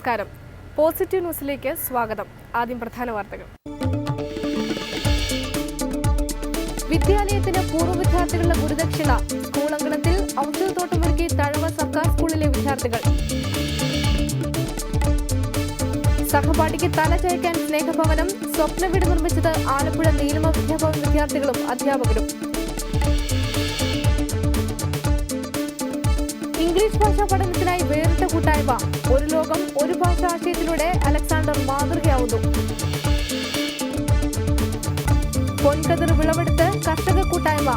നമസ്കാരം. പോസിറ്റീവ് ന്യൂസിലേക്ക് സ്വാഗതം. ആദ്യം പ്രധാന വാർത്തകൾ. വിദ്യാലയത്തിന് പൂർവ്വ വിദ്യാർത്ഥികളുടെ ഗുരുദക്ഷിണ. സ്കൂൾ അങ്കണത്തിൽ ഔഷധത്തോട്ടമൊരുക്കി തഴവ സർക്കാർ സ്കൂളിലെ വിദ്യാർത്ഥികൾ. സഹപാഠിക്ക് തല ചായ്ക്കാൻ സ്നേഹഭവനം. സ്വപ്ന വീട് നിർമ്മിച്ചത് ആലപ്പുഴ നീലിമ വിദ്യാഭവൻ വിദ്യാർത്ഥികളും അധ്യാപകരും. ഇംഗ്ലീഷ് ഭാഷാ പഠനത്തിനായി വേറിട്ട കൂട്ടായ്മ. ഒരു ലോകം ഒരു ഭാഷ ആശയത്തിലൂടെ അലക്സാണ്ടർ മാതൃകയാവുന്നു. പൊൻകതിർ വിളവെടുത്ത് കർഷക കൂട്ടായ്മ.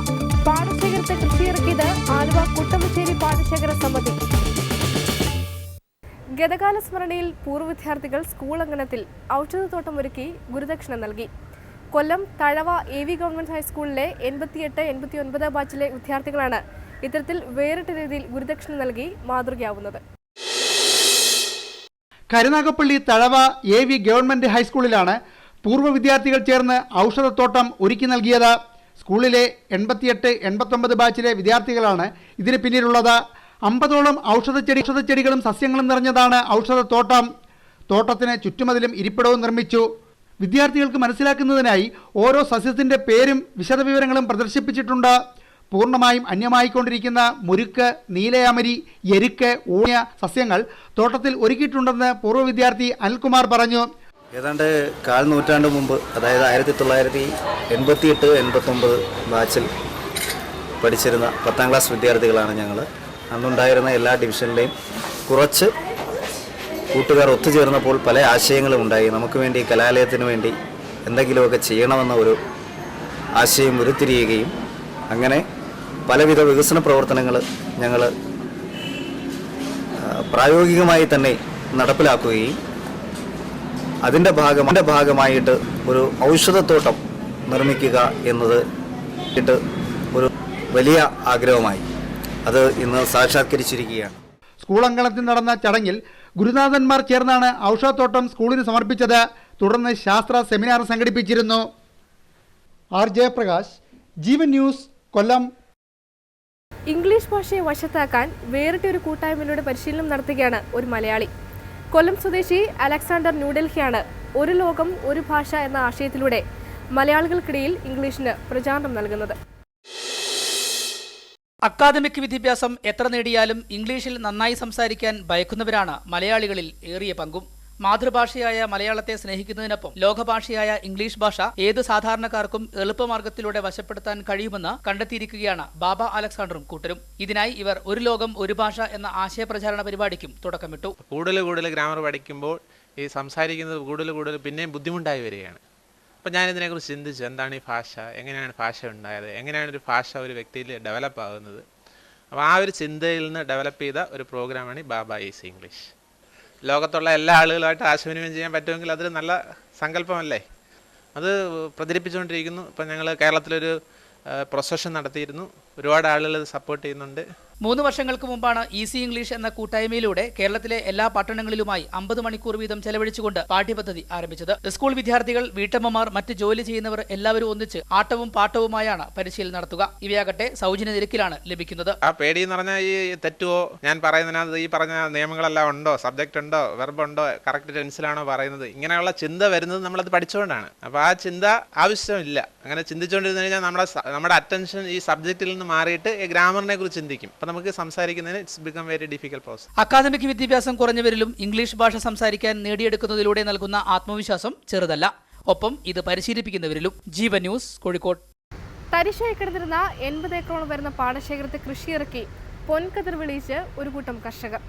പാടശേഖരത്തെ കൃഷിയിറക്കിയത് ആലുവ കുട്ടമശ്ശേരി പാടശേഖര സമിതി. ഗതകാല സ്മരണയിൽ പൂർവ്വ വിദ്യാർത്ഥികൾ സ്കൂൾ അങ്കണത്തിൽ ഔഷധത്തോട്ടമൊരുക്കി ഗുരുദക്ഷിണ നൽകി. കൊല്ലം തഴവ AV ഗവൺമെന്റ് ഹൈസ്കൂളിലെ 88-89 ബാച്ചിലെ വിദ്യാർത്ഥികളാണ് ഇത്തരത്തിൽ വേറിട്ട രീതിയിൽ ഗുരുദക്ഷിണ നൽകി മാതൃകയാവുന്നത്. കരുനാഗപ്പള്ളി തഴവ AV ഗവൺമെന്റ് ഹൈസ്കൂളിലാണ് പൂർവ്വ വിദ്യാർത്ഥികൾ ചേർന്ന് ഔഷധത്തോട്ടം ഒരുക്കി നൽകിയത്. സ്കൂളിലെ 88-89 ബാച്ചിലെ വിദ്യാർത്ഥികളാണ് ഇതിന് പിന്നിലുള്ളത്. 50ഓളം ഔഷധച്ചെടികളും സസ്യങ്ങളും നിറഞ്ഞതാണ് ഔഷധത്തോട്ടം. തോട്ടത്തിന് ചുറ്റുമതിലും ഇരിപ്പിടവും നിർമ്മിച്ചു. വിദ്യാർത്ഥികൾക്ക് മനസ്സിലാക്കുന്നതിനായി ഓരോ സസ്യത്തിന്റെ പേരും വിശദവിവരങ്ങളും പ്രദർശിപ്പിച്ചിട്ടുണ്ട്. പൂർണ്ണമായും അന്യമായിക്കൊണ്ടിരിക്കുന്ന മുരുക്ക്, നീലയാമരി, എരുക്ക്, ഊണിയ സസ്യങ്ങൾ തോട്ടത്തിൽ ഒരുക്കിയിട്ടുണ്ടെന്ന് പൂർവ്വ വിദ്യാർത്ഥി അനിൽകുമാർ പറഞ്ഞു. ഏതാണ്ട് കാൽ നൂറ്റാണ്ട് മുമ്പ്, അതായത് 1988-89 ബാച്ചിൽ പഠിച്ചിരുന്ന 10ാം ക്ലാസ് വിദ്യാർത്ഥികളാണ് ഞങ്ങൾ. അന്നുണ്ടായിരുന്ന എല്ലാ ഡിവിഷനിലെയും കുറച്ച് കൂട്ടുകാർ ഒത്തുചേർന്നപ്പോൾ പല ആശയങ്ങളും ഉണ്ടായി. നമുക്ക് വേണ്ടി, കലാലയത്തിന് വേണ്ടി എന്തെങ്കിലുമൊക്കെ ചെയ്യണമെന്ന ഒരു ആശയം ഉരുത്തിരിയുകയും അങ്ങനെ പലവിധ വികസന പ്രവർത്തനങ്ങൾ ഞങ്ങൾ പ്രായോഗികമായി തന്നെ നടപ്പിലാക്കുകയും അതിൻ്റെ ഭാഗമായിട്ട് ഒരു ഔഷധത്തോട്ടം നിർമ്മിക്കുക എന്നത് ഒരു വലിയ ആഗ്രഹമായി. അത് ഇന്ന് സാക്ഷാത്കരിച്ചിരിക്കുകയാണ്. സ്കൂൾ അങ്കണത്തിൽ നടന്ന ചടങ്ങിൽ ഗുരുനാഥന്മാർ ചേർന്നാണ് ഔഷധത്തോട്ടം സ്കൂളിന് സമർപ്പിച്ചത്. തുടർന്ന് ശാസ്ത്ര സെമിനാർ സംഘടിപ്പിച്ചിരുന്നു. ആർ ജയപ്രകാശ്, ജീവൻ ന്യൂസ്, കൊല്ലം. ഇംഗ്ലീഷ് ഭാഷയെ വശത്താക്കാൻ വേറിട്ടൊരു കൂട്ടായ്മയിലൂടെ പരിശീലനം നടത്തുകയാണ് ഒരു മലയാളി. കൊല്ലം സ്വദേശി അലക്സാണ്ടർ ന്യൂഡൽഹിയാണ് ഒരു ലോകം ഒരു ഭാഷ എന്ന ആശയത്തിലൂടെ മലയാളികൾക്കിടയിൽ ഇംഗ്ലീഷിന് പ്രചാരണം നൽകുന്നത്. അക്കാദമിക് വിദ്യാഭ്യാസം എത്ര നേടിയാലും ഇംഗ്ലീഷിൽ നന്നായി സംസാരിക്കാൻ ഭയക്കുന്നവരാണ് മലയാളികളിൽ ഏറിയ പങ്കും. മാതൃഭാഷയായ മലയാളത്തെ സ്നേഹിക്കുന്നതിനൊപ്പം ലോകഭാഷയായ ഇംഗ്ലീഷ് ഭാഷ ഏത് സാധാരണക്കാർക്കും എളുപ്പമാർഗത്തിലൂടെ വശപ്പെടുത്താൻ കഴിയുമെന്ന് കണ്ടെത്തിയിരിക്കുകയാണ് ബാബ അലക്സാണ്ടറും കൂട്ടരും. ഇതിനായി ഇവർ ഒരു ലോകം ഒരു ഭാഷ എന്ന ആശയപ്രചാരണ പരിപാടിക്കും തുടക്കമിട്ടു. കൂടുതൽ ഗ്രാമർ പഠിക്കുമ്പോൾ ഈ സംസാരിക്കുന്നത് കൂടുതൽ പിന്നെയും ബുദ്ധിമുട്ടായി വരികയാണ്. അപ്പോൾ ഞാനിതിനെക്കുറിച്ച് ചിന്തിച്ചു, എന്താണ് ഈ ഭാഷ, എങ്ങനെയാണ് ഭാഷ ഉണ്ടായത്, എങ്ങനെയാണ് ഒരു ഭാഷ ഒരു വ്യക്തിയിൽ ഡെവലപ്പ് ആകുന്നത്. അപ്പോൾ ആ ഒരു ചിന്തയിൽ നിന്ന് ഡെവലപ്പ് ചെയ്ത ഒരു പ്രോഗ്രാമാണ് ഈ ബാബ ഈസി ഇംഗ്ലീഷ്. ലോകത്തുള്ള എല്ലാ ആളുകളുമായിട്ട് ആശയവിനിമയം ചെയ്യാൻ പറ്റുമെങ്കിൽ അതൊരു നല്ല സങ്കല്പമല്ലേ. അത് പ്രചരിപ്പിച്ചുകൊണ്ടിരിക്കുന്നു. ഇപ്പം ഞങ്ങൾ കേരളത്തിലൊരു പ്രൊസഷൻ നടത്തിയിരുന്നു. ഒരുപാട് ആളുകൾ ഇത് സപ്പോർട്ട് ചെയ്യുന്നുണ്ട്. 3 വർഷങ്ങൾക്ക് മുമ്പാണ് ഈസി ഇംഗ്ലീഷ് എന്ന കൂട്ടായ്മയിലൂടെ കേരളത്തിലെ എല്ലാ പട്ടണങ്ങളിലുമായി 50 മണിക്കൂർ വീതം ചെലവഴിച്ചുകൊണ്ട് പാഠ്യപദ്ധതി ആരംഭിച്ചത്. സ്കൂൾ വിദ്യാർത്ഥികൾ, വീട്ടമ്മമാർ, മറ്റ് ജോലി ചെയ്യുന്നവർ എല്ലാവരും ഒന്നിച്ച് ആട്ടവും പാട്ടവുമായാണ് പരിശീലനം നടത്തുക. ഇവയാകട്ടെ സൗജന്യ നിരക്കിലാണ് ലഭിക്കുന്നത്. ആ പേടി എന്ന് പറഞ്ഞാൽ ഈ തെറ്റുവോ, ഞാൻ പറയുന്നതിനകത്ത് ഈ പറഞ്ഞ നിയമങ്ങളെല്ലാം ഉണ്ടോ, സബ്ജക്റ്റ് ഉണ്ടോ, വെർബ് ഉണ്ടോ, കറക്റ്റ് ടെൻസിലാണോ പറയുന്നത്, ഇങ്ങനെയുള്ള ചിന്ത വരുന്നത് നമ്മളത് പഠിച്ചുകൊണ്ടാണ്. അപ്പോൾ ആ ചിന്ത ആവശ്യമില്ല. അങ്ങനെ ചിന്തിച്ചുകൊണ്ടിരുന്നു കഴിഞ്ഞാൽ നമ്മുടെ അറ്റൻഷൻ ഈ സബ്ജക്റ്റിൽ നിന്ന് മാറിയിട്ട് ഈ ഗ്രാമറിനെ കുറിച്ച് ചിന്തിക്കും. അപ്പോൾ നമുക്ക് സംസാരിക്കുന്നതിന് it's become very difficult process. Academic വിദ്യാഭ്യാസം കുറഞ്ഞവരിലും ഇംഗ്ലീഷ് ഭാഷ സംസാരിക്കാൻ നേടിയെടുക്കുന്നതിലൂടെ നൽകുന്ന ആത്മവിശ്വാസം ചെറുതല്ല. ഒപ്പം ഇത് പരിശീലിപ്പിക്കുന്നവരിലും. ജീവൻ ന്യൂസ്, കോഴിക്കോട്. തരിശായി കിടന്നിരുന്ന 80 ഏക്കറോളം വരുന്ന പാടശേഖരത്തെ കൃഷിയിറക്കി പൊൻകതിർ വിളയിച്ച് ഒരു കൂട്ടം കർഷകർ.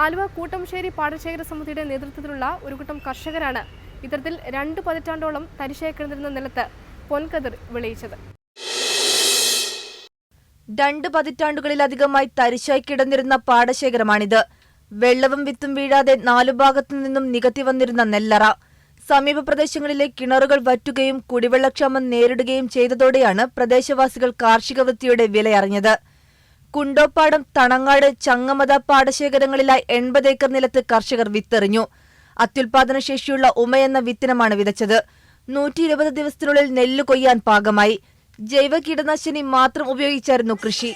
ആലുവ കൂട്ടമശ്ശേരി പാടശേഖര സമിതിയുടെ നേതൃത്വത്തിലുള്ള ഒരു കൂട്ടം കർഷകരാണ് ഇത്തരത്തിൽ 2 പതിറ്റാണ്ടോളം തരിശായി കിടന്നിരുന്ന നിലത്ത് പൊൻകതിർ വിളയിച്ചത്. 2 പതിറ്റാണ്ടുകളിലധികമായി തരിശായി കിടന്നിരുന്ന പാടശേഖരമാണിത്. വെള്ളവും വിത്തും വീഴാതെ 4 ഭാഗത്തു നിന്നും നികത്തി വന്നിരുന്ന നെല്ലറ. സമീപ പ്രദേശങ്ങളിലെ കിണറുകൾ വറ്റുകയും കുടിവെള്ളക്ഷാമം നേരിടുകയും ചെയ്തതോടെയാണ് പ്രദേശവാസികൾ കാർഷിക വൃത്തിയുടെ വിലയറിഞ്ഞത്. കുണ്ടോപ്പാടം, തണങ്ങാട്, ചങ്ങമത പാടശേഖരങ്ങളിലായി 80 ഏക്കർ നിലത്ത് കർഷകർ വിത്തെറിഞ്ഞു. അത്യുൽപാദന ശേഷിയുള്ള ഉമയെന്ന വിത്തിനമാണ് വിതച്ചത്. 120 ദിവസത്തിനുള്ളിൽ നെല്ല് കൊയ്യാൻ പാകമായി. ജൈവ കീടനാശിനി മാത്രം ഉപയോഗിച്ചായിരുന്നു കൃഷി.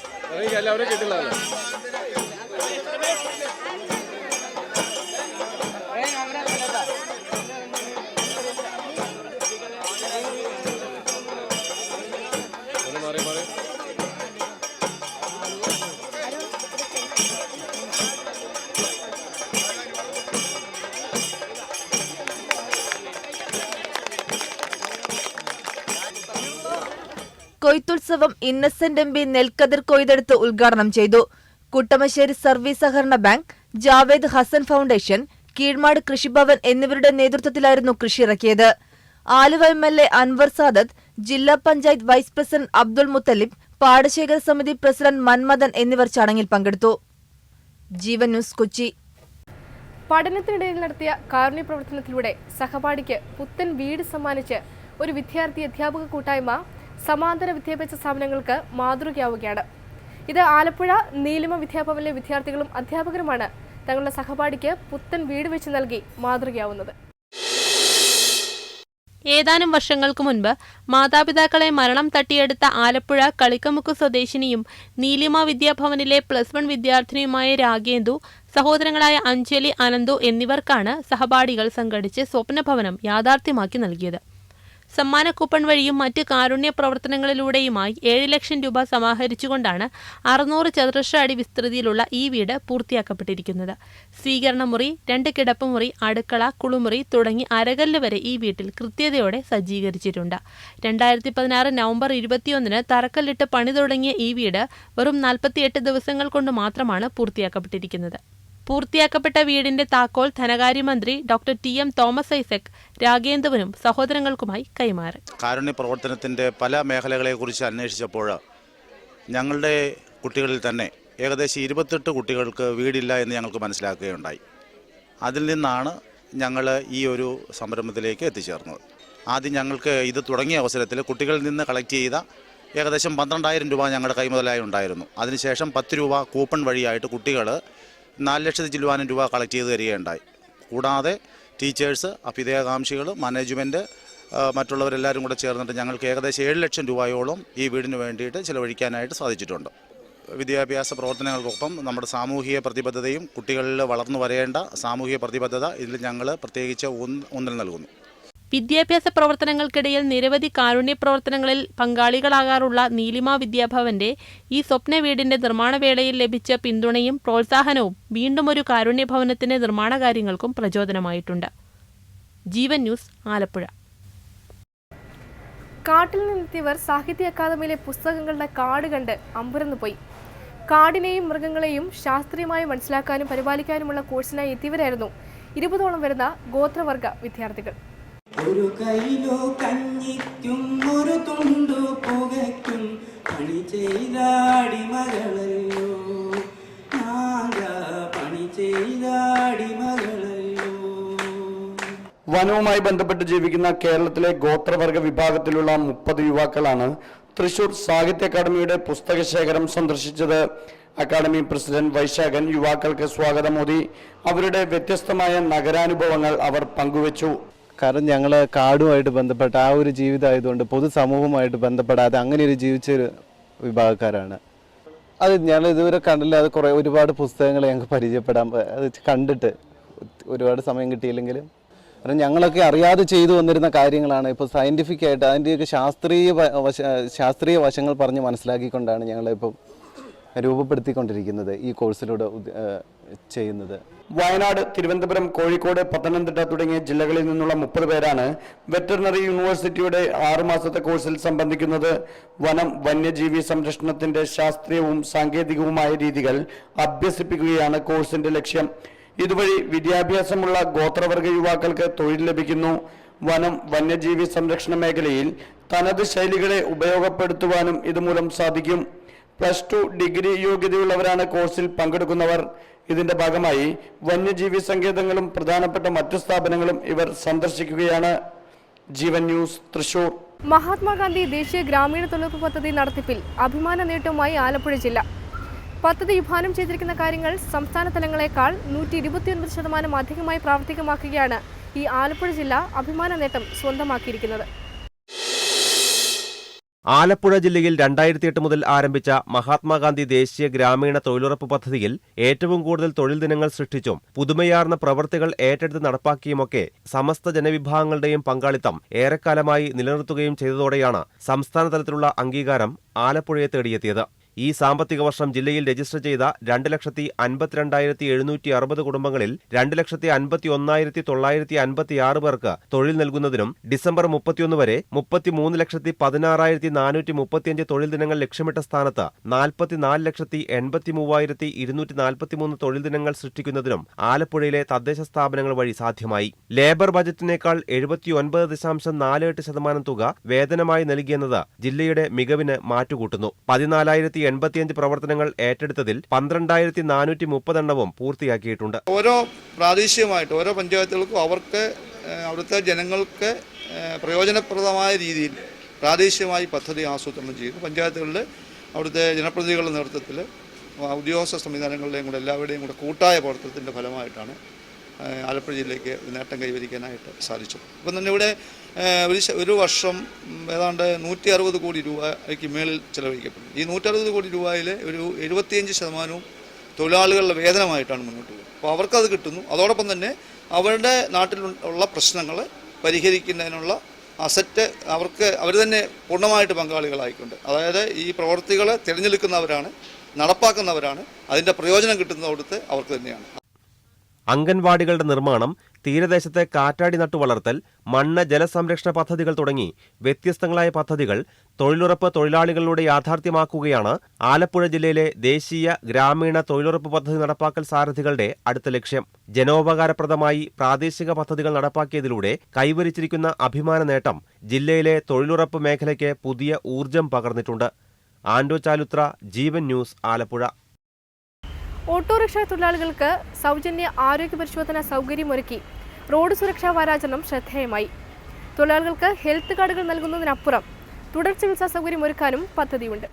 കൊയ്ത്തുത്സവം ഇന്നസെന്റ് എം.പി. നെൽക്കതിർ കൊയ്തെടുത്ത് ഉദ്ഘാടനം ചെയ്തു. കുട്ടമശ്ശേരി സർവീസ് സഹകരണ ബാങ്ക്, ജാവേദ് ഹസൻ ഫൗണ്ടേഷൻ, കീഴ്മാട് കൃഷിഭവൻ എന്നിവരുടെ നേതൃത്വത്തിലായിരുന്നു കൃഷിയിറക്കിയത്. ആലുവ എം.എൽ.എ. അൻവർ സാദത്ത്, ജില്ലാ പഞ്ചായത്ത് വൈസ് പ്രസിഡന്റ് അബ്ദുൾ മുത്തലിബ്, പാടശേഖര സമിതി പ്രസിഡന്റ് മന്മഥൻ എന്നിവർ ചടങ്ങിൽ പങ്കെടുത്തു. ജീവൻ ന്യൂസ്, കൊച്ചി. പഠനത്തിനിടയിൽ നടത്തിയ കാരുണ്യ പ്രവർത്തനത്തിലൂടെ സഹപാഠിക്ക് പുത്തൻ വീട് സമ്മാനിച്ച് ഒരു വിദ്യാർത്ഥി അധ്യാപക കൂട്ടായ്മ സമാന്തര വിദ്യാഭ്യാസ സ്ഥാപനങ്ങൾക്ക് മാതൃകയാവുകയാണ്. ഇത് ആലപ്പുഴ നീലിമ വിദ്യാഭവനിലെ വിദ്യാർത്ഥികളും അധ്യാപകരുമാണ് തങ്ങളുടെ സഹപാഠിക്ക് പുത്തൻ വീട് വെച്ച് നൽകി മാതൃകയാവുന്നത്. ഏതാനും വർഷങ്ങൾക്ക് മുൻപ് മാതാപിതാക്കളെ മരണം തട്ടിയെടുത്ത ആലപ്പുഴ കളിക്കമുക്ക് സ്വദേശിനിയും നീലിമ വിദ്യാഭവനിലെ +1 വിദ്യാർത്ഥിനിയുമായ രാഗേന്ദു, സഹോദരങ്ങളായ അഞ്ജലി, അനന്തു എന്നിവർക്കാണ് സഹപാഠികൾ സംഘടിച്ച് സ്വപ്നഭവനം യാഥാർത്ഥ്യമാക്കി നൽകിയത്. സമ്മാന കൂപ്പൺ വഴിയും മറ്റ് കാരുണ്യ പ്രവർത്തനങ്ങളിലൂടെയുമായി 7 ലക്ഷം രൂപ സമാഹരിച്ചുകൊണ്ടാണ് 600 ചതുരശ്ര അടി വിസ്തൃതിയിലുള്ള ഈ വീട് പൂർത്തിയാക്കപ്പെട്ടിരിക്കുന്നത്. സ്വീകരണമുറി, 2 കിടപ്പുമുറി, അടുക്കള, കുളിമുറി തുടങ്ങി അരകല്ല് വരെ ഈ വീട്ടിൽ കൃത്യതയോടെ സജ്ജീകരിച്ചിട്ടുണ്ട്. 2016 നവംബർ 21 തറക്കല്ലിട്ട് പണി തുടങ്ങിയ ഈ വീട് വെറും 48 ദിവസങ്ങൾ കൊണ്ട് മാത്രമാണ് പൂർത്തിയാക്കപ്പെട്ടിരിക്കുന്നത്. പൂർത്തിയാക്കപ്പെട്ട വീടിന്റെ താക്കോൽ ധനകാര്യമന്ത്രി ഡോക്ടർ ടി.എം. തോമസ് ഐസക് രാഗേന്ദുവിനും സഹോദരങ്ങൾക്കുമായി കൈമാറി. കാരുണ്യ പ്രവർത്തനത്തിൻ്റെ പല മേഖലകളെക്കുറിച്ച് അന്വേഷിച്ചപ്പോൾ ഞങ്ങളുടെ കുട്ടികളിൽ തന്നെ ഏകദേശം 28 കുട്ടികൾക്ക് വീടില്ല എന്ന് ഞങ്ങൾക്ക് മനസ്സിലാക്കുകയുണ്ടായി. അതിൽ നിന്നാണ് ഞങ്ങൾ ഈ ഒരു സംരംഭത്തിലേക്ക് എത്തിച്ചേർന്നത്. ആദ്യം ഞങ്ങൾക്ക് ഇത് തുടങ്ങിയ അവസരത്തിൽ കുട്ടികളിൽ നിന്ന് കളക്ട് ചെയ്ത ഏകദേശം 12,000 രൂപ ഞങ്ങളുടെ കൈമുതലായി ഉണ്ടായിരുന്നു. അതിനുശേഷം 10 രൂപ കൂപ്പൺ വഴിയായിട്ട് കുട്ടികൾ 4 ലക്ഷത്തി ചില്ലുവാനും രൂപ കളക്ട് ചെയ്ത് തരികയുണ്ടായി. കൂടാതെ ടീച്ചേഴ്സ്, അഭ്യുദയകാംക്ഷികൾ, മാനേജ്മെൻറ്റ്, മറ്റുള്ളവരെല്ലാവരും കൂടെ ചേർന്നിട്ട് ഞങ്ങൾക്ക് ഏകദേശം 7 ലക്ഷം രൂപയോളം ഈ വീടിന് വേണ്ടിയിട്ട് ചിലവഴിക്കാനായിട്ട് സാധിച്ചിട്ടുണ്ട്. വിദ്യാഭ്യാസ പ്രവർത്തനങ്ങൾക്കൊപ്പം നമ്മുടെ സാമൂഹിക പ്രതിബദ്ധതയും കുട്ടികളിൽ വളർന്നു വരേണ്ട സാമൂഹിക പ്രതിബദ്ധത ഇതിൽ ഞങ്ങൾ പ്രത്യേകിച്ച് ഊന്നൽ നൽകുന്നു. വിദ്യാഭ്യാസ പ്രവർത്തനങ്ങൾക്കിടയിൽ നിരവധി കാരുണ്യ പ്രവർത്തനങ്ങളിൽ പങ്കാളികളാകാറുള്ള നീലിമ വിദ്യാഭവന്റെ ഈ സ്വപ്ന വീടിന്റെ നിർമ്മാണവേളയിൽ ലഭിച്ച പിന്തുണയും പ്രോത്സാഹനവും വീണ്ടും ഒരു കാരുണ്യ ഭവനത്തിന്റെ നിർമ്മാണ കാര്യങ്ങൾക്കും പ്രചോദനമായിട്ടുണ്ട്. ജീവൻ ന്യൂസ്, ആലപ്പുഴ. കാട്ടിൽ നിന്നെത്തിയവർ സാഹിത്യ അക്കാദമിയിലെ പുസ്തകങ്ങളുടെ കാട് കണ്ട് അമ്പരന്നുപോയി. കാടിനെയും മൃഗങ്ങളെയും ശാസ്ത്രീയമായി മനസ്സിലാക്കാനും പരിപാലിക്കാനുമുള്ള കോഴ്സിനായി എത്തിയവരായിരുന്നു 20ഓളം വരുന്ന ഗോത്രവർഗ വിദ്യാർത്ഥികൾ. ഒരു കൈലോ കഞ്ഞിക്കും ഒരു തുണ്ടു പുകയ്ക്കും പണി ചെയ്താടി മകളല്ലോ, പണി ചെയ്താടി മകളല്ലോ. വനവുമായി ബന്ധപ്പെട്ട് ജീവിക്കുന്ന കേരളത്തിലെ ഗോത്രവർഗ വിഭാഗത്തിലുള്ള 30 യുവാക്കളാണ് തൃശൂർ സാഹിത്യ അക്കാദമിയുടെ പുസ്തകശേഖരം സന്ദർശിച്ചത്. അക്കാദമി പ്രസിഡന്റ് വൈശാഖൻ യുവാക്കൾക്ക് സ്വാഗതമോദി. അവരുടെ വ്യത്യസ്തമായ നഗരാനുഭവങ്ങൾ അവർ പങ്കുവച്ചു. കാരണം ഞങ്ങൾ കാടുമായിട്ട് ബന്ധപ്പെട്ട ആ ഒരു ജീവിതമായതുകൊണ്ട് പൊതുസമൂഹവുമായിട്ട് ബന്ധപ്പെടാതെ അങ്ങനെ ഒരു ജീവിച്ചൊരു വിഭാഗക്കാരാണ്. അത് ഞങ്ങൾ ഇതുവരെ കണ്ടില്ലാതെ ഒരുപാട് പുസ്തകങ്ങൾ ഞങ്ങൾക്ക് പരിചയപ്പെടാൻ, അത് കണ്ടിട്ട് ഒരുപാട് സമയം കിട്ടിയില്ലെങ്കിലും കാരണം ഞങ്ങളൊക്കെ അറിയാതെ ചെയ്തു വന്നിരുന്ന കാര്യങ്ങളാണ് ഇപ്പോൾ സയൻറ്റിഫിക് ആയിട്ട് അതിൻ്റെയൊക്കെ ശാസ്ത്രീയ വശങ്ങൾ പറഞ്ഞ് മനസ്സിലാക്കിക്കൊണ്ടാണ് ഞങ്ങളിപ്പം രൂപപ്പെടുത്തിക്കൊണ്ടിരിക്കുന്നത് ഈ കോഴ്സിലൂടെ ചെയ്യുന്നത്. വയനാട്, തിരുവനന്തപുരം, കോഴിക്കോട്, പത്തനംതിട്ട തുടങ്ങിയ ജില്ലകളിൽ നിന്നുള്ള 30 പേരാണ് വെറ്ററിനറി യൂണിവേഴ്സിറ്റിയുടെ 6 മാസത്തെ കോഴ്സിൽ സംബന്ധിക്കുന്നത്. വനം, വന്യജീവി സംരക്ഷണത്തിന്റെ ശാസ്ത്രീയവും സാങ്കേതികവുമായ രീതികൾ അഭ്യസിപ്പിക്കുകയാണ് കോഴ്സിന്റെ ലക്ഷ്യം. ഇതുവഴി വിദ്യാഭ്യാസമുള്ള ഗോത്രവർഗ യുവാക്കൾക്ക് തൊഴിൽ ലഭിക്കുന്നു. വനം, വന്യജീവി സംരക്ഷണ മേഖലയിൽ തനത് ശൈലികളെ ഉപയോഗപ്പെടുത്തുവാനും ഇതുമൂലം സാധിക്കും. +2 ഡിഗ്രി യോഗ്യതയുള്ളവരാണ് കോഴ്സിൽ പങ്കെടുക്കുന്നവർ. ഇതിന്റെ ഭാഗമായി വന്യജീവി സങ്കേതങ്ങളും പ്രധാനപ്പെട്ട മറ്റു സ്ഥാപനങ്ങളും ഇവർ സന്ദർശിക്കുകയാണ്. ജീവൻ ന്യൂസ്, തൃശൂർ. മഹാത്മാഗാന്ധി ദേശീയ ഗ്രാമീണ തൊഴിലുറപ്പ് പദ്ധതി നടത്തിപ്പിൽ അഭിമാന നേട്ടവുമായി ആലപ്പുഴ ജില്ല. പദ്ധതി വിഭാവനം ചെയ്തിരിക്കുന്ന കാര്യങ്ങൾ സംസ്ഥാന തലങ്ങളെക്കാൾ 129% അധികമായി പ്രാവർത്തികമാക്കുകയാണ് ഈ ആലപ്പുഴ ജില്ല അഭിമാന നേട്ടം സ്വന്തമാക്കിയിരിക്കുന്നത്. ആലപ്പുഴ ജില്ലയിൽ 2008 മുതൽ ആരംഭിച്ച മഹാത്മാഗാന്ധി ദേശീയ ഗ്രാമീണ തൊഴിലുറപ്പ് പദ്ധതിയിൽ ഏറ്റവും കൂടുതൽ തൊഴിൽ ദിനങ്ങൾ സൃഷ്ടിച്ചും പുതുമയാർന്ന പ്രവൃത്തികൾ ഏറ്റെടുത്ത് നടപ്പാക്കിയുമൊക്കെ സമസ്ത ജനവിഭാഗങ്ങളുടെയും പങ്കാളിത്തം ഏറെക്കാലമായി നിലനിർത്തുകയും ചെയ്തതോടെയാണ് സംസ്ഥാന തലത്തിലുള്ള അംഗീകാരം ആലപ്പുഴയെ തേടിയെത്തിയത്. ഈ സാമ്പത്തിക വർഷം ജില്ലയിൽ രജിസ്റ്റർ ചെയ്ത 2,52,760 കുടുംബങ്ങളിൽ 2,51,956 പേർക്ക് തൊഴിൽ നൽകുന്നതിനും ഡിസംബർ 31 വരെ 33,16,435 തൊഴിൽ ദിനങ്ങൾ ലക്ഷ്യമിട്ട സ്ഥാനത്ത് 44,83,243 തൊഴിൽ ദിനങ്ങൾ സൃഷ്ടിക്കുന്നതിനും ആലപ്പുഴയിലെ തദ്ദേശ സ്ഥാപനങ്ങൾ വഴി സാധ്യമായി. ലേബർ ബജറ്റിനേക്കാൾ 79.48% തുക വേതനമായി നൽകിയെന്നത് ജില്ലയുടെ മികവിന് മാറ്റുകൂട്ടുന്നു. 14,085 പ്രവർത്തനങ്ങൾ ഏറ്റെടുത്തതിൽ 12,430 എണ്ണവും പൂർത്തിയാക്കിയിട്ടുണ്ട്. ഓരോ പ്രാദേശികമായിട്ട് ഓരോ പഞ്ചായത്തുകൾക്കും അവർക്ക് അവിടുത്തെ ജനങ്ങൾക്ക് പ്രയോജനപ്രദമായ രീതിയിൽ പ്രാദേശികമായി പദ്ധതി ആസൂത്രണം ചെയ്യുന്നു. പഞ്ചായത്തുകളിൽ അവിടുത്തെ ജനപ്രതിനിധികളുടെ നേതൃത്വത്തിൽ ഉദ്യോഗസ്ഥ സംവിധാനങ്ങളുടെയും കൂടെ എല്ലാവരുടെയും കൂടെ കൂട്ടായ പ്രവർത്തനത്തിൻ്റെ ഫലമായിട്ടാണ് ആലപ്പുഴ ജില്ലയ്ക്ക് നേട്ടം കൈവരിക്കാനായിട്ട് സാധിച്ചു. ഇപ്പം തന്നെ ഇവിടെ ഒരു വർഷം ഏതാണ്ട് 160 കോടി രൂപയ്ക്ക് മേളിൽ ചെലവഴിക്കപ്പെടും. ഈ 160 കോടി രൂപയിൽ ഒരു 75% തൊഴിലാളികളുടെ വേതനമായിട്ടാണ് മുന്നോട്ട് പോകുന്നത്. അപ്പോൾ അവർക്കത് കിട്ടുന്നു. അതോടൊപ്പം തന്നെ അവരുടെ നാട്ടിലുള്ള പ്രശ്നങ്ങൾ പരിഹരിക്കുന്നതിനുള്ള അസറ്റ് അവർ തന്നെ പൂർണ്ണമായിട്ട് പങ്കാളികളായിക്കൊണ്ട്, അതായത് ഈ പ്രവർത്തികൾ തിരഞ്ഞെടുക്കുന്നവരാണ്, നടപ്പാക്കുന്നവരാണ്, അതിൻ്റെ പ്രയോജനം കിട്ടുന്നത് അവിടുത്തെ അവർക്ക് തന്നെയാണ്. അംഗൻവാടികളുടെ നിർമ്മാണം, തീരദേശത്തെ കാറ്റാടി നട്ടുവളർത്തൽ, മണ്ണ് ജലസംരക്ഷണ പദ്ധതികൾ തുടങ്ങി വ്യത്യസ്തങ്ങളായ പദ്ധതികൾ തൊഴിലുറപ്പ് തൊഴിലാളികളിലൂടെ യാഥാർത്ഥ്യമാക്കുകയാണ് ആലപ്പുഴ ജില്ലയിലെ ദേശീയ ഗ്രാമീണ തൊഴിലുറപ്പ് പദ്ധതി നടപ്പാക്കൽ സാരഥികളുടെ അടുത്ത ലക്ഷ്യം. ജനോപകാരപ്രദമായി പ്രാദേശിക പദ്ധതികൾ നടപ്പാക്കിയതിലൂടെ കൈവരിച്ചിരിക്കുന്ന അഭിമാന നേട്ടം ജില്ലയിലെ തൊഴിലുറപ്പ് മേഖലയ്ക്ക് പുതിയ ഊർജം പകർന്നിട്ടുണ്ട്. ആൻഡോ ചാലുത്ര, ജീവൻ ന്യൂസ്, ആലപ്പുഴ. ഓട്ടോറിക്ഷ തൊഴിലാളികൾക്ക് സൗജന്യ ആരോഗ്യ പരിശോധന സൗകര്യമൊരുക്കി റോഡ് സുരക്ഷാ വാരാചരണം ശ്രദ്ധേയമായി. തൊഴിലാളികൾക്ക് ഹെൽത്ത് കാർഡുകൾ നൽകുന്നതിനപ്പുറം തുടർ ചികിത്സാ സൗകര്യമൊരുക്കാനും പദ്ധതിയുണ്ട്.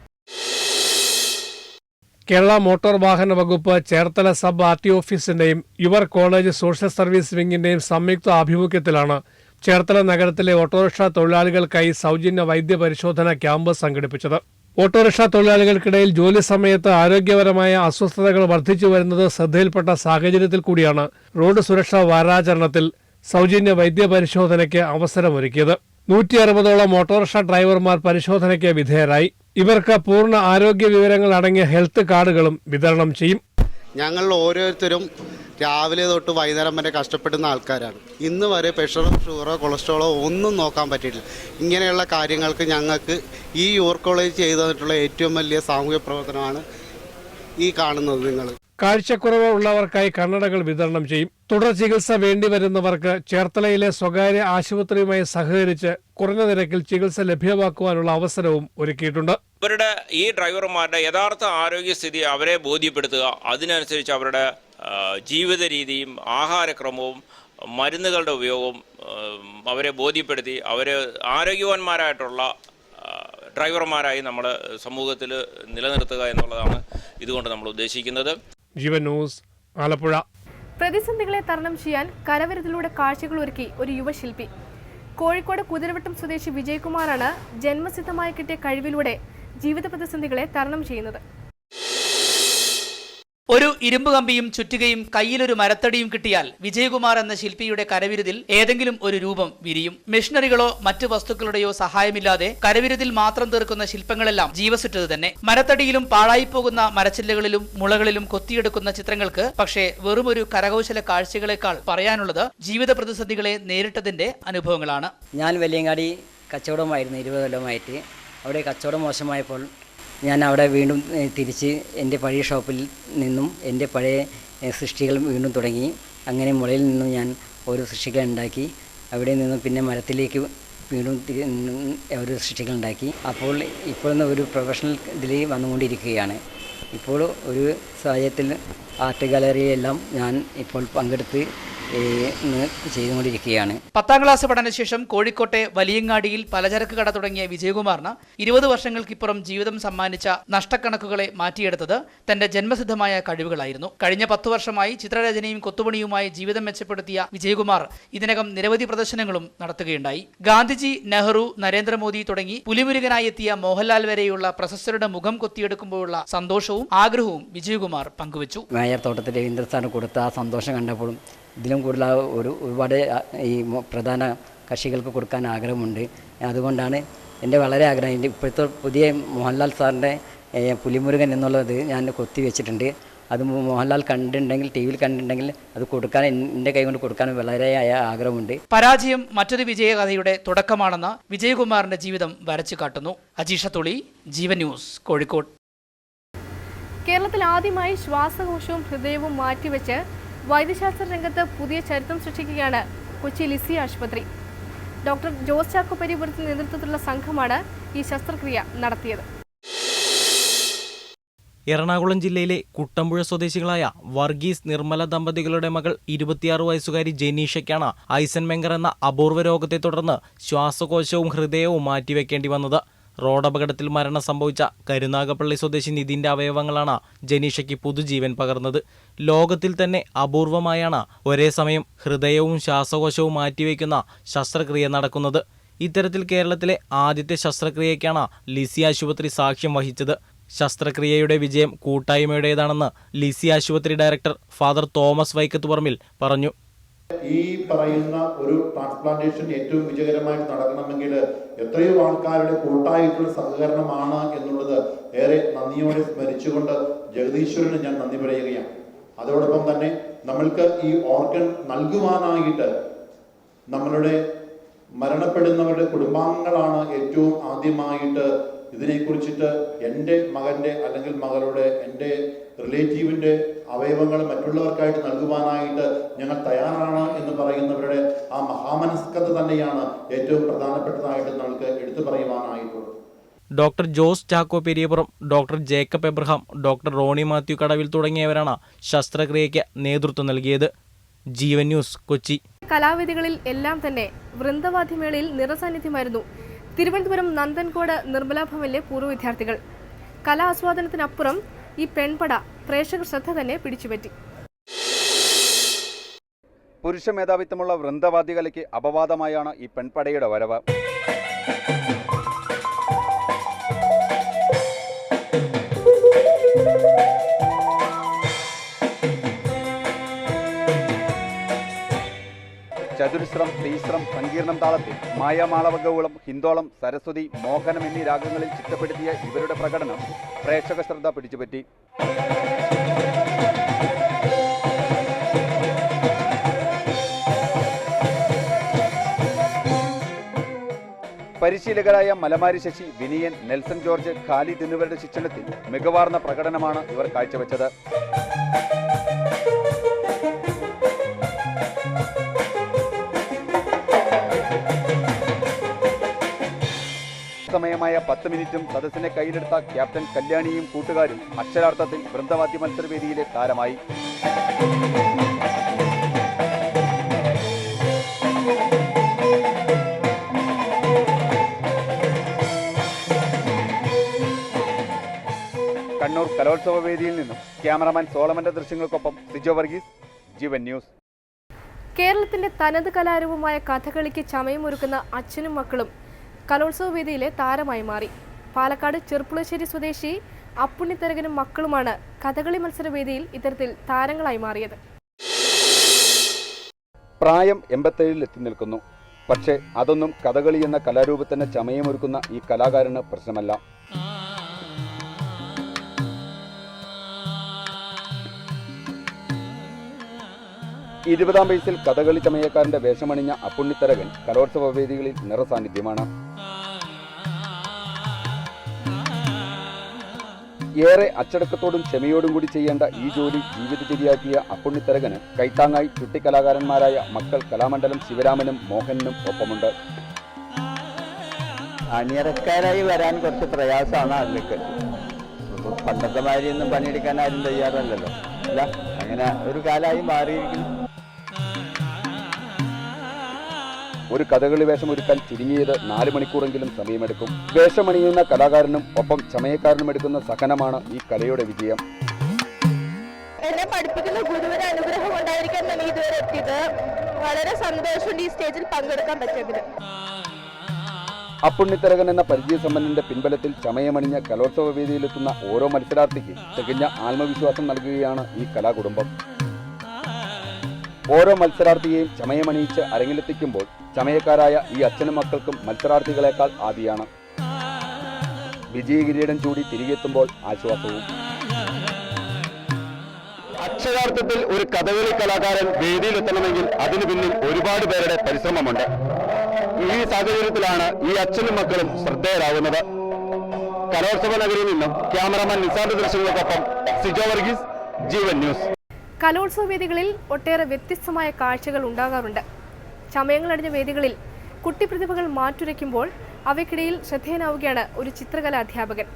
കേരള മോട്ടോർ വാഹന വകുപ്പ് ചേർത്തല സബ് ആർടി ഓഫീസിന്റെയും യുവർ കോളേജ് സോഷ്യൽ സർവീസ് വിംഗിന്റെയും സംയുക്ത ആഭിമുഖ്യത്തിലാണ് ചേർത്തല നഗരത്തിലെ ഓട്ടോറിക്ഷ തൊഴിലാളികൾക്കായി സൗജന്യ വൈദ്യ പരിശോധന ക്യാമ്പ് സംഘടിപ്പിച്ചത്. ഓട്ടോറിക്ഷ തൊഴിലാളികൾക്കിടയിൽ ജോലി സമയത്ത് ആരോഗ്യപരമായ അസ്വസ്ഥതകൾ വർദ്ധിച്ചു വരുന്നത് ശ്രദ്ധയിൽപ്പെട്ട സാഹചര്യത്തിൽ കൂടിയാണ് റോഡ് സുരക്ഷാ വാരാചരണത്തിൽ സൗജന്യ വൈദ്യ പരിശോധനയ്ക്ക് അവസരമൊരുക്കിയത്. 160ഓളം ഓട്ടോറിക്ഷ ഡ്രൈവർമാർ പരിശോധനയ്ക്ക് വിധേയരായി. ഇവർക്ക് പൂർണ്ണ ആരോഗ്യ വിവരങ്ങൾ അടങ്ങിയ ഹെൽത്ത് കാർഡുകളും വിതരണം ചെയ്യും. ഞങ്ങൾ ഓരോരുത്തരും രാവിലെ തൊട്ട് വൈകുന്നേരം വരെ കഷ്ടപ്പെടുന്ന ആൾക്കാരാണ്. ഇന്ന് വരെ പ്രഷറോ ഷുഗറോ കൊളസ്ട്രോളോ ഒന്നും നോക്കാൻ പറ്റിയിട്ടില്ല. ഇങ്ങനെയുള്ള കാര്യങ്ങൾക്ക് ഞങ്ങൾക്ക് ഈ യുവർ കോളേജ് ചെയ്തിട്ടുള്ള ഏറ്റവും വലിയ സാമൂഹ്യ പ്രവർത്തനമാണ് ഈ കാണുന്നത്. നിങ്ങൾ കാഴ്ചക്കുറവ് ഉള്ളവർക്കായി കണ്ണടകൾ വിതരണം ചെയ്യും. തുടർ ചികിത്സ വേണ്ടിവരുന്നവർക്ക് ചേർത്തലയിലെ സ്വകാര്യ ആശുപത്രിയുമായി സഹകരിച്ച് കുറഞ്ഞ നിരക്കിൽ ചികിത്സ ലഭ്യമാക്കുവാനുള്ള അവസരവും ഒരുക്കിയിട്ടുണ്ട്. ഇവരുടെ ഈ ഡ്രൈവർമാരുടെ യഥാർത്ഥ ആരോഗ്യസ്ഥിതി അവരെ ബോധ്യപ്പെടുത്തുക, അതിനനുസരിച്ച് അവരുടെ ജീവിത രീതിയും ആഹാരക്രമവും മരുന്നുകളുടെ ഉപയോഗവും അവരെ ബോധ്യപ്പെടുത്തി അവരെ ആരോഗ്യവാന്മാരായിട്ടുള്ള ഡ്രൈവർമാരായി നമ്മൾ സമൂഹത്തിൽ നിലനിർത്തുക എന്നുള്ളതാണ് ഇതുകൊണ്ട് നമ്മൾ ഉദ്ദേശിക്കുന്നത്. ജീവൻ ന്യൂസ്, ആലപ്പുഴ. പ്രതിസന്ധികളെ തരണം ചെയ്യാൻ കരവിരുതിലൂടെ കാഴ്ചകൾ ഒരുക്കി ഒരു യുവശില്പി. കോഴിക്കോട് കുതിരവട്ടം സ്വദേശി വിജയകുമാറാണ് ജന്മസിദ്ധമായി കിട്ടിയ കഴിവിലൂടെ ജീവിത പ്രതിസന്ധികളെ തരണം ചെയ്യുന്നത്. ഒരു ഇരുമ്പ് കമ്പിയും ചുറ്റുകയും കയ്യിലൊരു മരത്തടിയും കിട്ടിയാൽ വിജയകുമാർ എന്ന ശില്പിയുടെ കരവിരുതിൽ ഏതെങ്കിലും ഒരു രൂപം വിരിയും. മെഷീനറികളോ മറ്റു വസ്തുക്കളുടെയോ സഹായമില്ലാതെ കരവിരുതിൽ മാത്രം തീർക്കുന്ന ശില്പങ്ങളെല്ലാം ജീവസുറ്റത് തന്നെ. മരത്തടിയിലും പാഴായിപ്പോകുന്ന മരച്ചില്ലകളിലും മുളകളിലും കൊത്തിയെടുക്കുന്ന ചിത്രങ്ങൾക്ക് പക്ഷേ വെറുമൊരു കരകൗശല കാഴ്ചകളെക്കാൾ പറയാനുള്ളത് ജീവിത പ്രതിസന്ധികളെ നേരിട്ടതിന്റെ അനുഭവങ്ങളാണ്. ഞാൻ വലിയങ്ങാടി കച്ചവടമായിരുന്നു 20 കൊല്ലമായിട്ട്. അവിടെ കച്ചവടം മോശമായപ്പോൾ ഞാൻ അവിടെ വീണ്ടും തിരിച്ച് എൻ്റെ പഴയ ഷോപ്പിൽ നിന്നും എൻ്റെ പഴയ സൃഷ്ടികൾ വീണ്ടും തുടങ്ങി. അങ്ങനെ മുളയിൽ നിന്നും ഞാൻ ഓരോ സൃഷ്ടികൾ ഉണ്ടാക്കി. അവിടെ നിന്നും പിന്നെ മരത്തിലേക്ക് വീണ്ടും ഓരോ സൃഷ്ടികൾ ഉണ്ടാക്കി. ഇപ്പോൾ ഒരു പ്രൊഫഷണൽ ഇതിൽ വന്നുകൊണ്ടിരിക്കുകയാണ്. ഇപ്പോൾ ഒരു സാഹചര്യത്തിൽ ആർട്ട് ഗാലറിയിലെല്ലാം ഞാൻ ഇപ്പോൾ പങ്കെടുത്ത് ചെയ്തുകൊണ്ടിരിക്കുകയാണ്. 10ാം ക്ലാസ് പഠനശേഷം കോഴിക്കോട്ടെ വലിയങ്ങാടിയിൽ പലചരക്ക് കട തുടങ്ങിയ വിജയകുമാറിന് 20 വർഷങ്ങൾക്കിപ്പുറം ജീവിതം സമ്മാനിച്ച നഷ്ടക്കണക്കുകളെ മാറ്റിയെടുത്തത് തന്റെ ജന്മസിദ്ധമായ കഴിവുകളായിരുന്നു. കഴിഞ്ഞ 10 വർഷമായി ചിത്രരചനയും കൊത്തുപണിയുമായി ജീവിതം മെച്ചപ്പെടുത്തിയ വിജയകുമാർ ഇതിനകം നിരവധി പ്രദർശനങ്ങളും നടത്തുകയുണ്ടായി. ഗാന്ധിജി, നെഹ്റു, നരേന്ദ്രമോദി തുടങ്ങി പുലിമുരുകനായി എത്തിയ മോഹൻലാൽ വരെയുള്ള പ്രശസ്തരുടെ മുഖം കൊത്തിയെടുക്കുമ്പോഴുള്ള സന്തോഷവും ആഗ്രഹവും വിജയകുമാർ പങ്കുവച്ചു. മേയർ തോട്ടത്തിൽ രവീന്ദ്ര സാറിന് കൊടുത്ത ആ സന്തോഷം കണ്ടപ്പോഴും ഇതിലും കൂടുതൽ ഒരുപാട് ഈ പ്രധാന കക്ഷികൾക്ക് കൊടുക്കാൻ ആഗ്രഹമുണ്ട്. അതുകൊണ്ടാണ് എൻ്റെ വളരെ ആഗ്രഹം. ഇപ്പോഴത്തെ പുതിയ മോഹൻലാൽ സാറിൻ്റെ പുലിമുരുകൻ എന്നുള്ളത് ഞാൻ കൊത്തി വെച്ചിട്ടുണ്ട്. അത് മോഹൻലാൽ കണ്ടിട്ടുണ്ടെങ്കിൽ, ടി വിയിൽ കണ്ടിട്ടുണ്ടെങ്കിൽ അത് കൊടുക്കാൻ, എൻ്റെ കൈ കൊണ്ട് കൊടുക്കാൻ വളരെ ആഗ്രഹമുണ്ട്. പരാജയം മറ്റൊരു വിജയകഥയുടെ തുടക്കമാണെന്ന് വിജയകുമാറിന്റെ ജീവിതം വരച്ചു കാട്ടുന്നു. അജീഷ തുളി, ജീവൻ ന്യൂസ്, കോഴിക്കോട്. കേരളത്തിൽ ആദ്യമായി ശ്വാസകോശവും ഹൃദയവും മാറ്റിവെച്ച് വൈദ്യശാസ്ത്ര രംഗത്ത് പുതിയ ചരിത്രം സൃഷ്ടിക്കുകയാണ് കൊച്ചി ലിസി ആശുപത്രി. ഡോക്ടർ ജോസ് ചാക്കോ പെരിയപുരത്തിന്റെ നേതൃത്വത്തിലുള്ള സംഘമാണ് ഈ ശസ്ത്രക്രിയ നടത്തിയത്. എറണാകുളം ജില്ലയിലെ കുട്ടമ്പുഴ സ്വദേശികളായ വർഗീസ് നിർമ്മല ദമ്പതികളുടെ മകൾ 26 വയസ്സുകാരി ജെനീഷയ്ക്കാണ് ഐസൻമെങ്കർ എന്ന അപൂർവ രോഗത്തെ തുടർന്ന് ശ്വാസകോശവും ഹൃദയവും മാറ്റിവെക്കേണ്ടി വന്നത്. റോഡപകടത്തിൽ മരണം സംഭവിച്ച കരുനാഗപ്പള്ളി സ്വദേശി നിതിന്റെ അവയവങ്ങളാണ് ജെനീഷയ്ക്ക് പുതുജീവൻ പകർന്നത്. ലോകത്തിൽ തന്നെ അപൂർവമായാണ് ഒരേ സമയം ഹൃദയവും ശ്വാസകോശവും മാറ്റിവെക്കുന്ന ശസ്ത്രക്രിയ നടക്കുന്നത്. ഇത്തരത്തിൽ കേരളത്തിലെ ആദ്യത്തെ ശസ്ത്രക്രിയയ്ക്കാണ് ലിസി ആശുപത്രി സാക്ഷ്യം വഹിച്ചത്. ശസ്ത്രക്രിയയുടെ വിജയം കൂട്ടായ്മയുടേതാണെന്ന് ലിസി ആശുപത്രി ഡയറക്ടർ ഫാദർ തോമസ് വൈക്കത്ത് പറമ്പിൽ പറഞ്ഞു. ഈ പറയുന്ന ഒരു ട്രാൻസ്പ്ലാന്റേഷൻ ഏറ്റവും വിജയകരമായിട്ട് നടക്കണമെങ്കിൽ എത്രയോ ആൾക്കാരുടെ കൂട്ടായിട്ടുള്ള സഹകരണമാണ് എന്നുള്ളത് ഏറെ നന്ദിയോടെ സ്മരിച്ചുകൊണ്ട് ജഗദീശ്വരന് ഞാൻ നന്ദി പറയുകയാണ്. അതോടൊപ്പം തന്നെ നമ്മൾക്ക് ഈ ഓർഗൻ നൽകുവാനായിട്ട് നമ്മളുടെ മരണപ്പെടുന്നവരുടെ കുടുംബാംഗങ്ങളാണ് ഏറ്റവും ആദ്യമായിട്ട് ഇതിനെക്കുറിച്ചിട്ട് എൻ്റെ മകൻ്റെ അല്ലെങ്കിൽ മകളുടെ, എൻ്റെ റിലേറ്റീവിൻ്റെ അവയവങ്ങൾ മറ്റുള്ളവർക്കായിട്ട് നൽകുവാനായിട്ട് ഞങ്ങൾ തയ്യാറാണ് എന്ന് പറയുന്നവരുടെ ആ മഹാമനസ്കത തന്നെയാണ് ഏറ്റവും പ്രധാനപ്പെട്ടതായിട്ട് നമുക്ക് എടുത്തു പറയുവാനായിട്ടുള്ളത്. Doctor Jose Chacko Periyapuram, doctor Jacob Abraham, doctor Roney Mathew Kadavil തുടങ്ങിയവരാണ് ശസ്ത്രക്രിയയ്ക്ക് നേതൃത്വം നൽകിയത്. ജീവൻ ന്യൂസ്, കൊച്ചി. കലാവേദികളിൽ എല്ലാം തന്നെ വൃന്ദവാദ്യമേളയിൽ നിറസാന്നിധ്യമായിരുന്നു തിരുവനന്തപുരം നന്ദൻകോട് നിർമ്മല ഭവനിലെ പൂർവ്വ വിദ്യാർത്ഥികൾ. കലാസ്വാദനത്തിനപ്പുറം ഈ പെൺപട പ്രേക്ഷക ശ്രദ്ധ തന്നെ പിടിച്ചുപറ്റി. പുരുഷ മേധാവിത്വമുള്ള വൃന്ദവാദ്യകലയ്ക്ക് അപവാദമായാണ് ഈ പെൺപടയുടെ വരവ്. ചതുരശ്രം, തീശ്രം, സങ്കീർണം താളത്തിൽ മായാമാളവഗൗളം, ഹിന്ദോളം, സരസ്വതി, മോഹനം എന്നീ രാഗങ്ങളിൽ ചിട്ടപ്പെടുത്തിയ ഇവരുടെ പ്രകടനം പ്രേക്ഷക ശ്രദ്ധ പിടിച്ചുപറ്റി. പരിശീലകരായ മലമാരി ശശി, വിനിയൻ, നെൽസൺ ജോർജ്, ഖാലിദ് എന്നിവരുടെ ശിക്ഷണത്തിൽ മികവാർന്ന പ്രകടനമാണ് ഇവർ കാഴ്ചവെച്ചത്. സമയമായ 10 മിനിറ്റും സദസ്സിനെ കയ്യിലെടുത്ത ക്യാപ്റ്റൻ കല്യാണിയും കൂട്ടുകാരും അക്ഷരാർത്ഥത്തിൽ വൃന്ദവാദ്യ മത്സരവേദിയിലെ താരമായി. കണ്ണൂർ കലോത്സവ വേദിയിൽ നിന്നും ക്യാമറമാൻ സോളമന്റെ ദൃശ്യങ്ങൾക്കൊപ്പം സിജോ വർഗീസ്, ജീവൻ ന്യൂസ്. കേരളത്തിന്റെ തനത് കലാരൂപമായ കഥകളിക്ക് ചമയമൊരുക്കുന്ന അച്ഛനും മക്കളും കലോത്സവ വേദിയിലെ താരമായി മാറി. പാലക്കാട് ചെർപ്പുളശ്ശേരി സ്വദേശി അപ്പുണ്ണിത്തരകനും മക്കളുമാണ് കഥകളി മത്സരവേദിയിൽ ഇത്തരത്തിൽ താരങ്ങളായി മാറിയത്. പ്രായം 87 എത്തി നിൽക്കുന്നു. പക്ഷേ അതൊന്നും കഥകളി എന്ന കലാരൂപത്തിന് ചമയമൊരുക്കുന്ന ഈ കലാകാരന് പ്രശ്നമല്ല. ഇരുപതാം വയസ്സിൽ കഥകളി ചമയക്കാരന്റെ വേഷമണിഞ്ഞ അപ്പുണ്ണിത്തരകൻ കലോത്സവ വേദികളിൽ നിറസാന്നിധ്യമാണ്. ഏറെ അച്ചടക്കത്തോടും ക്ഷമയോടും കൂടി ചെയ്യേണ്ട ഈ ജോലി ജീവിതചര്യയാക്കിയ അപ്പുണ്ണിത്തരകന് കൈത്താങ്ങായി ചുട്ടിക്കലാകാരന്മാരായ മക്കൾ കലാമണ്ഡലം ശിവരാമനും മോഹനും ഒപ്പമുണ്ട്. അണിയറക്കാരായി വരാൻ കുറച്ച് പ്രയാസമാണ് അതിലേക്ക്. പണ്ടത്തെ മാതിരിയൊന്നും പണിയെടുക്കാൻ ആരും തയ്യാറല്ലല്ലോ. അല്ല, അങ്ങനെ ഒരു കാലമായി മാറിയിരിക്കുന്നു. ഒരു കഥകളി വേഷം ഒരുക്കാൻ ചുരുങ്ങിയത് 4 മണിക്കൂറെങ്കിലും സമയമെടുക്കും. വേഷമണിയുന്ന കലാകാരനും ഒപ്പം ചമയക്കാരനും എടുക്കുന്ന സഹനമാണ് ഈ കലയുടെ വിജയം. എന്നെ പഠിപ്പിക്കുന്ന ഗുരുവിന്റെ അനുഗ്രഹം ഉണ്ടായിരിക്കാൻ ഞാൻ ഇതുവരെ എത്തിയത്. വളരെ സന്തോഷമുണ്ട് ഈ സ്റ്റേജിൽ പങ്കെടുക്കാൻ പറ്റിയതിൽ. അപ്പുണ്ണിത്തരകൻ എന്ന പരിചയസമ്പന്നന്റെ പിൻബലത്തിൽ ചമയമണിഞ്ഞ കലോത്സവ വേദിയിലെത്തുന്ന ഓരോ മത്സരാർത്ഥിക്ക് തികഞ്ഞ ആത്മവിശ്വാസം നൽകുകയാണ് ഈ കലാകുടുംബം. ഓരോ മത്സരാർത്ഥിയെയും ചമയമണിയിച്ച് അരങ്ങിലെത്തിക്കുമ്പോൾ ചമയക്കാരായ ഈ അച്ഛനും മക്കൾക്കും മത്സരാർത്ഥികളെക്കാൾ ആദിയാണ്. വിജയകിരീടം ചൂടി തിരികെത്തുമ്പോൾ ആശ്വാസവും. അക്ഷരാർത്ഥത്തിൽ ഒരു കഥകളി കലാകാരൻ വേദിയിലെത്തണമെങ്കിൽ അതിനു പിന്നിൽ ഒരുപാട് പേരുടെ പരിശ്രമമുണ്ട്. ഈ സാഹചര്യത്തിലാണ് ഈ അച്ഛനും മക്കളും ശ്രദ്ധേയരാകുന്നത്. കലോത്സവ നഗരിയിൽ നിന്നും ക്യാമറമാൻ നിസാന്റെ ദൃശ്യങ്ങൾക്കൊപ്പം സിജോ വർഗീസ്, ജീവൻ ന്യൂസ്. കലോത്സവ വേദികളിൽ ഒട്ടേറെ വ്യത്യസ്തമായ കാഴ്ചകൾ ഉണ്ടാകാറുണ്ട്. ചമയങ്ങളടിഞ്ഞ വേദികളിൽ കുട്ടിപ്രതിഭകൾ മാറ്റുരയ്ക്കുമ്പോൾ അവയ്ക്കിടയിൽ ശ്രദ്ധേയനാവുകയാണ് ഒരു ചിത്രകലാ അധ്യാപകൻ.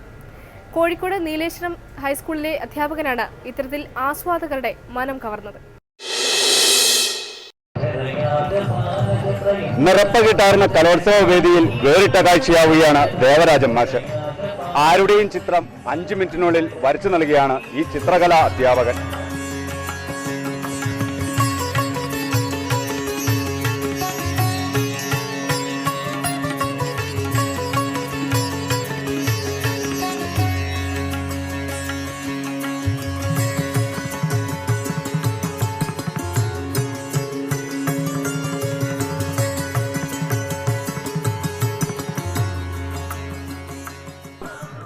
കോഴിക്കോട് നീലേശ്വരം ഹൈസ്കൂളിലെ അധ്യാപകനാണ് ഇത്തരത്തിൽ ആസ്വാദകരുടെ മനം കവർന്നത്. നിറപ്പ കിട്ടാറുന്ന കലോത്സവ വേദിയിൽ വേറിട്ട കാഴ്ചയാവുകയാണ് ദേവരാജൻ മാഷ്. ആരുടെയും ചിത്രം 5 മിനിറ്റിനുള്ളിൽ വരച്ചു നൽകിയാണ് ഈ ചിത്രകലാ അധ്യാപകൻ.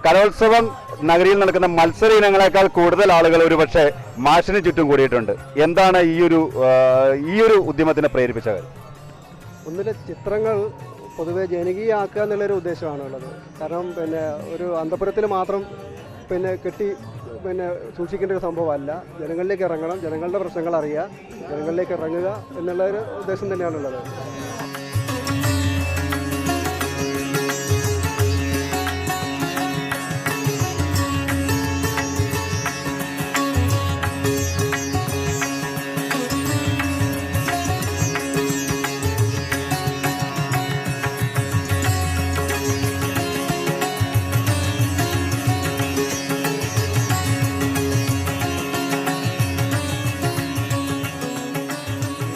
കലോത്സവം നഗരിയിൽ നടക്കുന്ന മത്സര ഇനങ്ങളെക്കാൾ കൂടുതൽ ആളുകൾ ഒരുപക്ഷെ മാഷിന് ചുറ്റും കൂടിയിട്ടുണ്ട്. എന്താണ് ഈ ഒരു ഉദ്യമത്തിനെ പ്രേരിപ്പിച്ചത്? ഒന്നിലെ ചിത്രങ്ങൾ പൊതുവെ ജനകീയമാക്കുക എന്നുള്ളൊരു ഉദ്ദേശമാണുള്ളത്. കാരണം ഒരു അന്തപുരത്തിൽ മാത്രം കെട്ടി സൂക്ഷിക്കേണ്ട ഒരു സംഭവമല്ല. ജനങ്ങളിലേക്ക് ഇറങ്ങണം, ജനങ്ങളുടെ പ്രശ്നങ്ങൾ അറിയുക, ജനങ്ങളിലേക്ക് ഇറങ്ങുക എന്നുള്ളൊരു ഉദ്ദേശം തന്നെയാണുള്ളത്.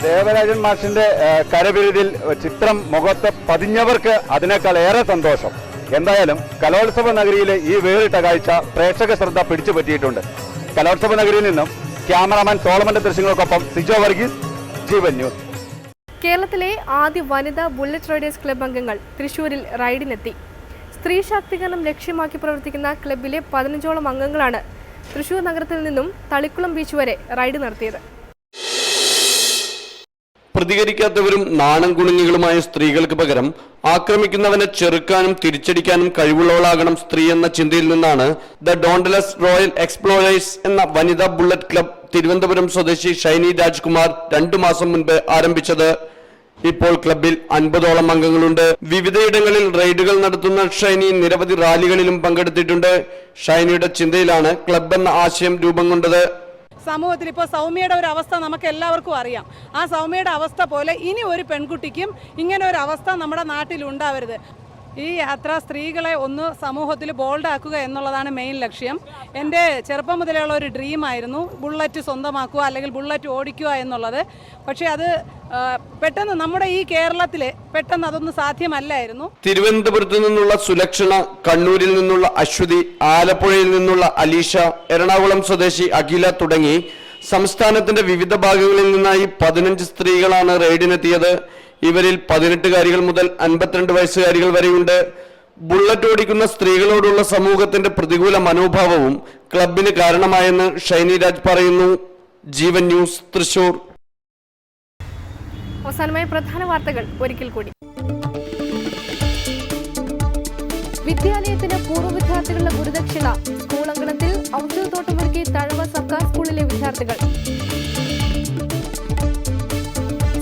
ദേവരാജൻ മാഷിന്റെ കരവിരുതിൽ ചിത്രം മുഖത്ത് പതിഞ്ഞവർക്ക് അതിനേക്കാൾ ഏറെ സന്തോഷം. എന്തായാലും കലോത്സവ നഗരിയിലെ ഈ വേറിട്ട കാഴ്ച പ്രേക്ഷക ശ്രദ്ധ പിടിച്ചു പറ്റിയിട്ടുണ്ട്. കലോത്സവ നഗരിയിൽ നിന്നും ക്യാമറാമാൻ സോളമന്റെ ദൃശ്യങ്ങൾക്കൊപ്പം സിജോ വർഗീസ്, ജീവൻ ന്യൂസ്. കേരളത്തിലെ ആദ്യ വനിതാ ബുള്ളറ്റ് റൈഡേഴ്സ് ക്ലബ് അംഗങ്ങൾ തൃശൂരിൽ റൈഡിനെത്തി. സ്ത്രീ ശാക്തീകരണം ലക്ഷ്യമാക്കി പ്രവർത്തിക്കുന്ന ക്ലബിലെ 15ഓളം അംഗങ്ങളാണ് തൃശൂർ നഗരത്തിൽ നിന്നും തളിക്കുളം ബീച്ച് വരെ റൈഡ് നടത്തിയത്. പ്രതികരിക്കാത്തവരും നാണം കുണുങ്ങികളുമായ സ്ത്രീകൾക്ക് പകരം ആക്രമിക്കുന്നവനെ ചെറുക്കാനും തിരിച്ചടിക്കാനും കഴിവുള്ളവളാകണം സ്ത്രീ എന്ന ചിന്തയിൽ നിന്നാണ് ദ ഡോണ്ടലസ് റോയൽ എക്സ്പ്ലോറേഴ്സ് എന്ന വനിതാ ബുള്ളറ്റ് ക്ലബ് തിരുവനന്തപുരം സ്വദേശി ഷൈനി രാജ്കുമാർ 2 മാസം മുൻപ് ആരംഭിച്ചത്. ഇപ്പോൾ ക്ലബിൽ 50ഓളം അംഗങ്ങളുണ്ട്. വിവിധയിടങ്ങളിൽ റൈഡുകൾ നടത്തുന്ന ഷൈനി നിരവധി റാലികളിലും പങ്കെടുത്തിട്ടുണ്ട്. ഷൈനിയുടെ ചിന്തയിലാണ് ക്ലബ് എന്ന ആശയം രൂപം കൊണ്ടത്. സമൂഹത്തിൽ ഇപ്പോൾ സൗമ്യയുടെ ഒരു അവസ്ഥ നമുക്ക് എല്ലാവർക്കും അറിയാം. ആ സൗമ്യയുടെ അവസ്ഥ പോലെ ഇനി ഒരു പെൺകുട്ടിക്കും ഇങ്ങനെ ഒരു അവസ്ഥ നമ്മുടെ നാട്ടിൽ ഉണ്ടാവരുത്. ഈ യാത്ര സ്ത്രീകളെ ഒന്ന് സമൂഹത്തിൽ ബോൾഡാക്കുക എന്നുള്ളതാണ് മെയിൻ ലക്ഷ്യം. എൻ്റെ ചെറുപ്പം മുതലുള്ള ഒരു ഡ്രീമായിരുന്നു ബുള്ളറ്റ് സ്വന്തമാക്കുക അല്ലെങ്കിൽ ബുള്ളറ്റ് ഓടിക്കുക എന്നുള്ളത്. പക്ഷേ അത് പെട്ടെന്ന് നമ്മുടെ ഈ കേരളത്തിൽ പെട്ടെന്ന് അതൊന്നും സാധ്യമല്ലായിരുന്നു. തിരുവനന്തപുരത്ത് നിന്നുള്ള സുലക്ഷണ, കണ്ണൂരിൽ നിന്നുള്ള അശ്വതി, ആലപ്പുഴയിൽ നിന്നുള്ള അലീഷ, എറണാകുളം സ്വദേശി അഖില തുടങ്ങി സംസ്ഥാനത്തിന്റെ വിവിധ ഭാഗങ്ങളിൽ നിന്നായി 15 സ്ത്രീകളാണ് റൈഡിനെത്തിയത്. ഇവരിൽ 18കാരികൾ മുതൽ 52 വയസ്സുകാരികൾ വരെയുണ്ട്. ബുള്ളറ്റ് ഓടിക്കുന്ന സ്ത്രീകളോടുള്ള സമൂഹത്തിന്റെ പ്രതികൂല മനോഭാവവും ക്ലബിന് കാരണമായെന്ന് ഷൈനി രാജ് പറയുന്നു. ജീവൻ ന്യൂസ്, തൃശൂർ. അവസാനമായി പ്രധാന വാർത്തകൾ ഒരിക്കൽ കൂടി. വിദ്യാലയത്തിന് പൂർവ്വ വിദ്യാർത്ഥികളുടെ ഗുരുദക്ഷിണ. സ്കൂൾ അങ്കണത്തിൽ ഔഷധത്തോട്ടമൊരുക്കി തഴവ സർക്കാർ സ്കൂളിലെ വിദ്യാർത്ഥികൾ.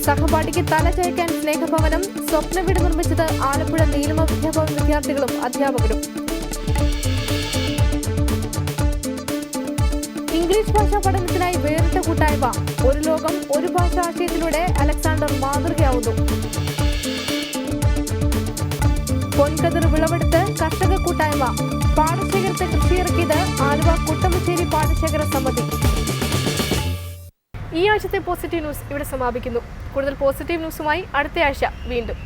സഹപാഠിക്ക് തല ചായ്ക്കാൻ സ്നേഹഭവനം. സ്വപ്ന വീട് നിർമ്മിച്ചത് ആലപ്പുഴ നീലിമ വിദ്യാഭവൻ വിദ്യാർത്ഥികളും അധ്യാപകരും. ഇംഗ്ലീഷ് ഭാഷാ പഠനത്തിനായി വേറിട്ട കൂട്ടായ്മ. ഒരു ലോകം ഒരു ഭാഷ ആശയത്തിലൂടെ അലക്സാണ്ടർ മാതൃകയാവുന്നു. പൊൻകതിർ വിളവെടുത്ത് കർഷക കൂട്ടായ്മ. പാടശേഖരത്തെ കൃഷിയിറക്കിയത് ആലുവ കുട്ടമശ്ശേരി പാടശേഖര സമിതി. ഈ ആഴ്ചത്തെ പോസിറ്റീവ് ന്യൂസ് ഇവിടെ സമാപിക്കുന്നു. കൂടുതൽ പോസിറ്റീവ് ന്യൂസുമായി അടുത്ത ആഴ്ച വീണ്ടും.